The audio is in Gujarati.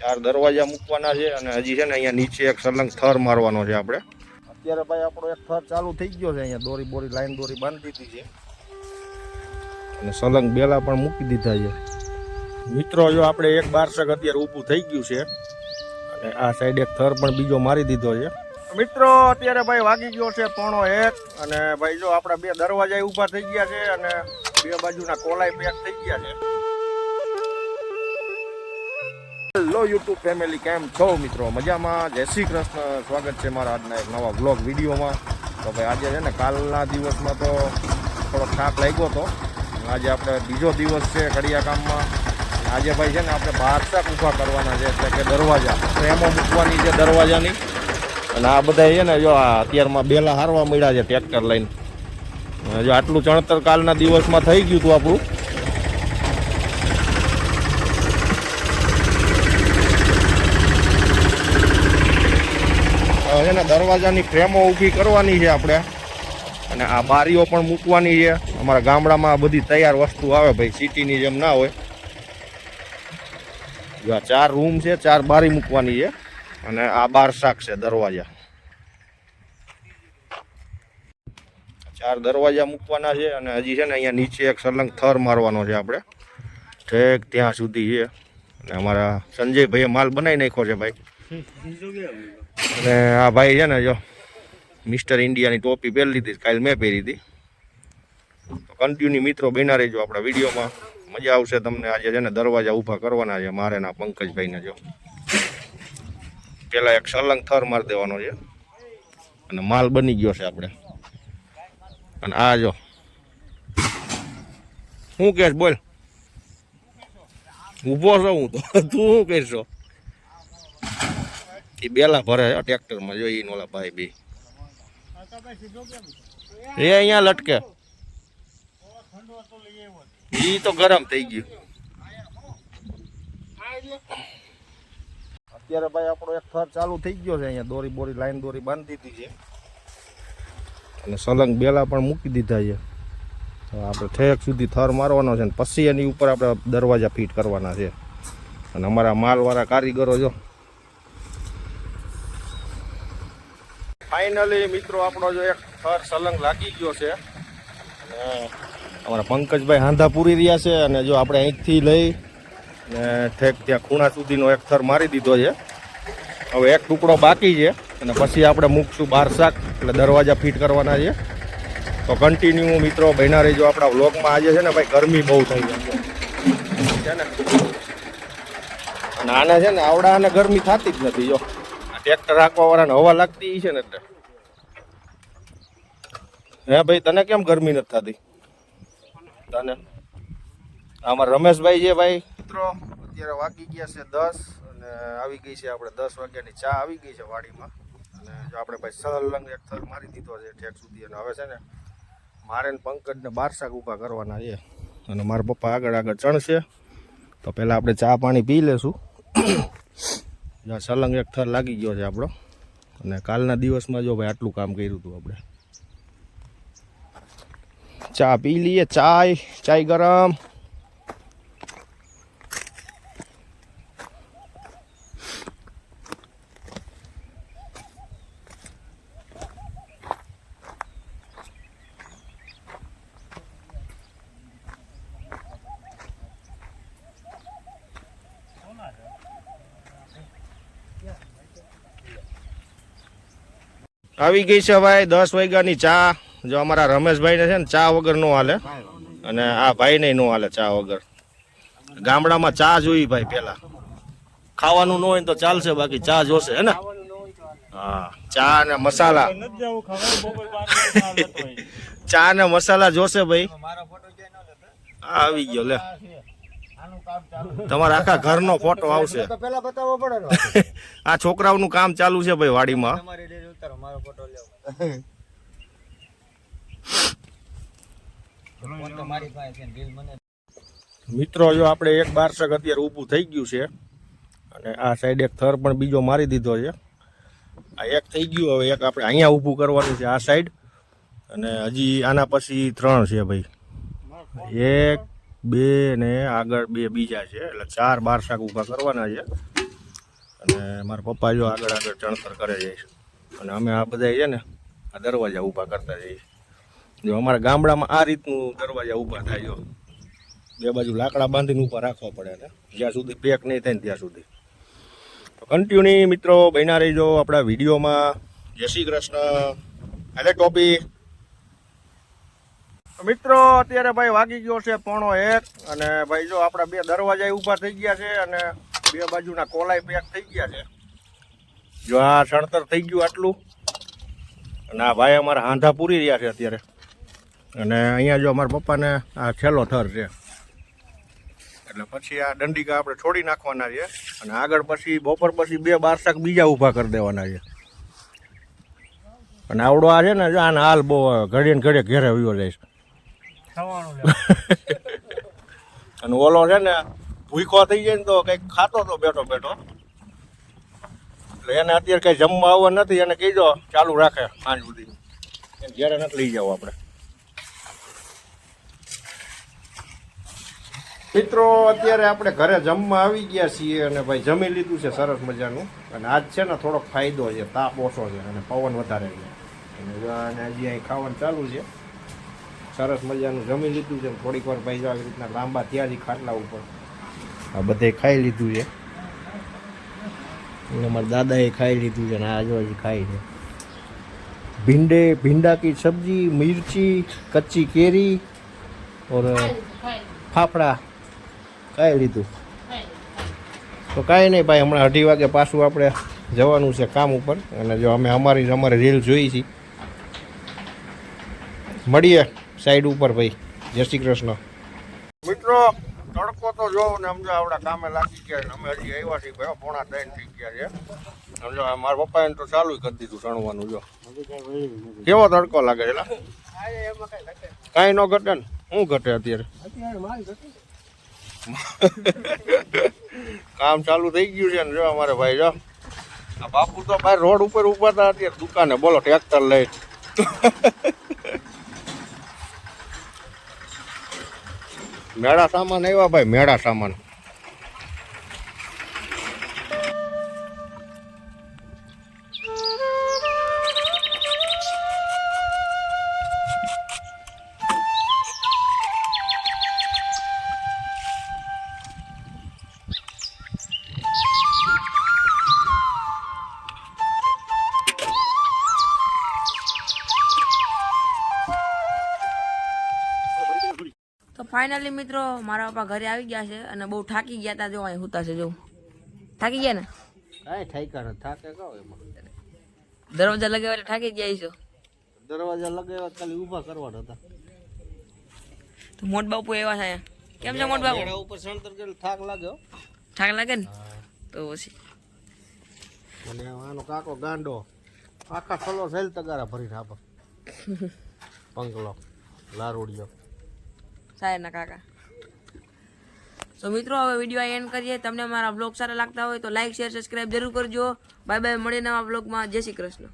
4 દરવાજા મૂકવાના છે અને હજી છે ને અહીંયા નીચે એક સલંગ થર મારવાનો છે આપણે. અત્યારે ભાઈ આપણો એક થર ચાલુ થઈ ગયો છે. અહીંયા દોરી બોરી લાઈન દોરી બાંધી દીધી છે અને સલંગ બેલા પણ મૂકી દીધા છે. મિત્રો જો આપણે એક બારસક અત્યારે ઊભું થઈ ગયું છે અને આ સાઈડ એક થર પણ બીજો મારી દીધો છે. મિત્રો અત્યારે ભાઈ વાગી ગયો છે 1:30 અને ભાઈ જો આપણા 2 દરવાજા ઊભા થઈ ગયા છે અને 2 બાજુના કોલાઈ પેક થઈ ગયા છે. હેલો યુટ્યુબ ફેમિલી, કેમ છો મિત્રો? મજામાં? જય શ્રી કૃષ્ણ. સ્વાગત છે મારા આજના એક નવા વ્લોગ વિડીયોમાં. તો ભાઈ આજે છે ને કાલના દિવસમાં તો થોડો થાક લાગ્યો હતો. આજે આપણે બીજો દિવસ છે કડિયા કામમાં. આજે ભાઈ છે ને આપણે બારસાક ઊભા કરવાના છે, એટલે કે દરવાજા ફ્રેમો મૂકવાની છે દરવાજાની. અને આ બધા છે ને જો આ અત્યારમાં બેલા હારવા મળ્યા છે ટ્રેક્ટર લઈને. જો આટલું ચણતર કાલના દિવસમાં થઈ ગયું હતું આપણું. છે ને દરવાજાની ફ્રેમો ઊભી કરવાની છે આપણે અને આ બારીઓ પણ મૂકવાની છે. અમારા ગામડામાં આ બધી તૈયાર વસ્તુ આવે ભાઈ, સિટીની જેમ ના હોય. જો આ 4 રૂમ છે, 4 બારી મૂકવાની છે અને આ 12 શાક છે દરવાજા. 4 દરવાજા મૂકવાના છે અને હજી છે ને અહીંયા નીચે એક સલંગ થર મારવાનો છે આપણે, ઠેક ત્યાં સુધી છે. અને અમારા સંજયભાઈએ માલ બનાવી નાખ્યો છે ભાઈ. અને આ ભાઈ છે ને જો મિસ્ટર ઇન્ડિયાની ટોપી પહેરી લીધી, કાલે મેં પહેરી હતી. તો કન્ટિન્યુ મિત્રો બન્યા રહેજો આપણા વિડીયોમાં, મજા આવશે તમને. આજે છે ને દરવાજા ઊભા કરવાના છે મારે ના પંકજભાઈને. જો પેલા એક સલંગ થર મારી દેવાનો છે અને માલ બની ગયો છે આપણે. અને આ જો શું કહેશ બોલ, ઊભો છો હું તો, તું શું કહેશો? એ બેલા ભરે ટ્રેક્ટરમાં, જોઈ ઓલા ભાઈ બી એ અહીંયા લટકે. ઈ તો ગરમ થઈ ગયું. અત્યારે ભાઈ આપણો એક થર ચાલુ થઈ ગયો છે. અહીંયા દોરી બોરી લાઈન દોરી બાંધી દીધી છે અને સલંગ બેલા પણ મૂકી દીધા છે. તો આપણે ઠેક સુધી થર મારવાનો છે ને પછી એની ઉપર આપણે દરવાજા ફિટ કરવાના છે. અને અમારા માલવાળા કારીગરો જો ફાઇનલી મિત્રો આપણો જો એક થર સલંગ લાગી ગયો છે. અને અમારા પંકજભાઈ હાંધા પૂરી રહ્યા છે. અને જો આપણે અહીંથી લઈ ને ઠેક ત્યાં ખૂણા સુધીનો એક થર મારી દીધો છે. હવે એક ટુકડો બાકી છે અને પછી આપણે મૂકશું 12 શાક, એટલે દરવાજા ફિટ કરવાના છે. તો કન્ટિન્યુ મિત્રો બન્યા રહેજો આપણા વ્લોગમાં. આજે છે ને ભાઈ ગરમી બહુ થઈ ગઈ છે ને, અને આને છે ને આવડા આને ગરમી થતી જ નથી. જો ટ્રેક્ટર રાખવા વાળાને હવા લાગતી છે ને એટલે. હે ભાઈ તને કેમ ગરમી નથી થતી? તને આમાં રમેશભાઈ છે ભાઈ. મિત્રો અત્યારે વાગી ગયા છે 10 અને આવી ગઈ છે આપણે 10 વાગ્યાની ચા આવી ગઈ છે વાડીમાં. અને જો આપણે ભાઈ સલંગ એક થર મારી દીધો છે ઠેક સુધી. અને હવે છે ને મારે ને પંકજને 12 શાક ઊભા કરવાના છે અને મારા પપ્પા આગળ આગળ ચણશે. તો પહેલાં આપણે ચા પાણી પી લેશું. સલંગ એક થર લાગી ગયો છે આપણો. અને કાલના દિવસમાં જો ભાઈ આટલું કામ કર્યું હતું આપણે. ચા પી લઈએ. ચાય ગરમ. આવી ગઈ છે ભાઈ 10 વાગ્યાની ચા. જો અમારા રમેશભાઈને છે ને ચા વગર ન હાલે અને આ ભાઈને ન હાલે ચા વગર. ગામડામાં ચા જોઈ ભાઈ, પેલા ખાવાનું ન હોય તો ચાલશે, બાકી ચા જોશે હે ને. હા, ચા ને મસાલા ચા ને મસાલા જોશે ભાઈ. આવી ગયો લે, તમારા આખા ઘરનો ફોટો આવશે. આ છોકરાઓનું કામ ચાલુ છે ભાઈ વાડીમાં. મિત્રો જો આપણે એક 12 શાક અત્યારે ઊભું થઈ ગયું છે અને આ સાઈડ એક થર પણ બીજો મારી દીધો છે. આ એક થઈ ગયું, હવે એક આપણે અહીંયા ઊભું કરવાનું છે આ સાઈડ. અને હજી આના પછી 3 છે ભાઈ, 1 2 ને આગળ 2 બીજા છે, એટલે 4 12 શાક ઊભા કરવાના છે. અને મારા પપ્પા જો આગળ આગળ ચણતર કરે છે અને અમે આ બધા છે ને આ દરવાજા ઊભા કરતા જઈએ. જો અમારા ગામડામાં આ રીતનું દરવાજા ઊભા થાય. જો બે બાજુ લાકડા બાંધીને ઊભા રાખવા પડે ને જ્યાં સુધી પેક નહીં થાય ને ત્યાં સુધી. તો કન્ટિન્યુ મિત્રો બન્યા રહીજો આપણા વિડીયોમાં. જય શ્રી કૃષ્ણ. હાલે ટોપી. મિત્રો અત્યારે ભાઈ વાગી ગયો છે 1:30 અને ભાઈ જો આપણા બે દરવાજા ઊભા થઈ ગયા છે અને બે બાજુના કોલાઈ પેક થઈ ગયા છે. જો આ સણતર થઈ ગયું આટલું અને આ ભાઈ અમારા હાંધા પૂરી રહ્યા છે અત્યારે. અને અહીંયા જો અમારા પપ્પાને આ છેલ્લો થર છે એટલે પછી આ દંડિકા આપણે છોડી નાખવાના છે અને આગળ પછી બપોર પછી 2 બારસાક બીજા ઊભા કરી દેવાના છે. અને આવડો આ છે ને જો આને હાલ બહુ ઘડીએ ને ઘડીએ ઘેરે વયો જાય છે. અને ઓલો છે ને ભૂખો થઈ જાય ને તો કંઈક ખાતો તો બેઠો બેઠો એટલે એને અત્યારે કંઈ જમવા આવવા નથી. એને કહીજો ચાલુ રાખે સાંજ સુધી ઘેરે નથી લઈ જાવ આપણે. મિત્રો અત્યારે આપણે ઘરે જમવા આવી ગયા છીએ અને ભાઈ જમી લીધું છે સરસ મજાનું. અને આજ છે ને થોડોક ફાયદો છે, તાપ ઓછો છે અને પવન વધારે છે અને હજી અહીં ખાવાનું ચાલુ છે. સરસ મજાનું જમી લીધું છે. થોડીક વાર ભાઈ જો આવી રીતના લાંબા થયા ખાટલા ઉપર આ બધે ખાઈ લીધું છે. અને અમારા દાદાએ ખાઈ લીધું છે અને આ જો હજી ખાઈ છે. ભીંડા કી સબ્જી, મિર્ચી, કચ્ચી કેરી ઓર ફાફડા ખાઈ લીધું. તો કાંઈ નહીં ભાઈ, હમણાં 2:30 વાગે પાછું આપણે જવાનું છે કામ ઉપર. અને જો અમે અમારે રીલ જોઈ છે. મળીએ સાઈડ ઉપર ભાઈ. જય શ્રી કૃષ્ણ. મિત્રો તડકો તો જોવો ને સમજો આપણા કામે લાગી ગયા. અમે હજી આવ્યા છીએ ભાઈ, 2:30 થઈ ગયા છે. સમજો મારા પપ્પાએ તો ચાલુ કરી દીધું ચણવાનું. જો કેવો તડકો લાગે છે. કાંઈ ન ઘટે ને? શું ઘટે અત્યારે? કામ ચાલુ થઈ ગયું છે ને જો અમારે ભાઈ જો આ બાપુ તો બહાર રોડ ઉપર ઉભા હતા અત્યારે દુકાને. બોલો ટ્રેક્ટર લઈ. મેળા સામાન આવ્યા ભાઈ, મેળા સામાન. તો ફાઇનલી મિત્રો મારા પપ્પા ઘરે આવી ગયા છે અને બહુ થાકી ગયા હતા. જો અહીં હુતા છે. જો થાકી ગયા ને? કાંઈ ઠાક્યા ને થાકે કહો એમાં. દરવાજા લગાવ્યા એટલે થાકી ગયા છો. દરવાજા લગાવ્યા ખાલી ઊભા કરવાના હતા. તો મોટ બાપુ એવા છે. કેમ છે મોટ બાપુ? ઉપર સણતર કરે થાક લાગ્યો. થાક લાગે ને તો પછી. અને આનો કાકો ગાંડો આખા સલો સેલ તગારા ભરીને આપે. પંકલો લારોડિયો સાહેબના કાકા. તો મિત્રો હવે વિડીયો એન્ડ કરીએ. તમને મારા બ્લોગ સારા લાગતા હોય તો લાઈક, શેર, સબસ્ક્રાઈબ જરૂર કરજો. Bye bye. મળીએ નવા બ્લોગમાં. જય શ્રી કૃષ્ણ.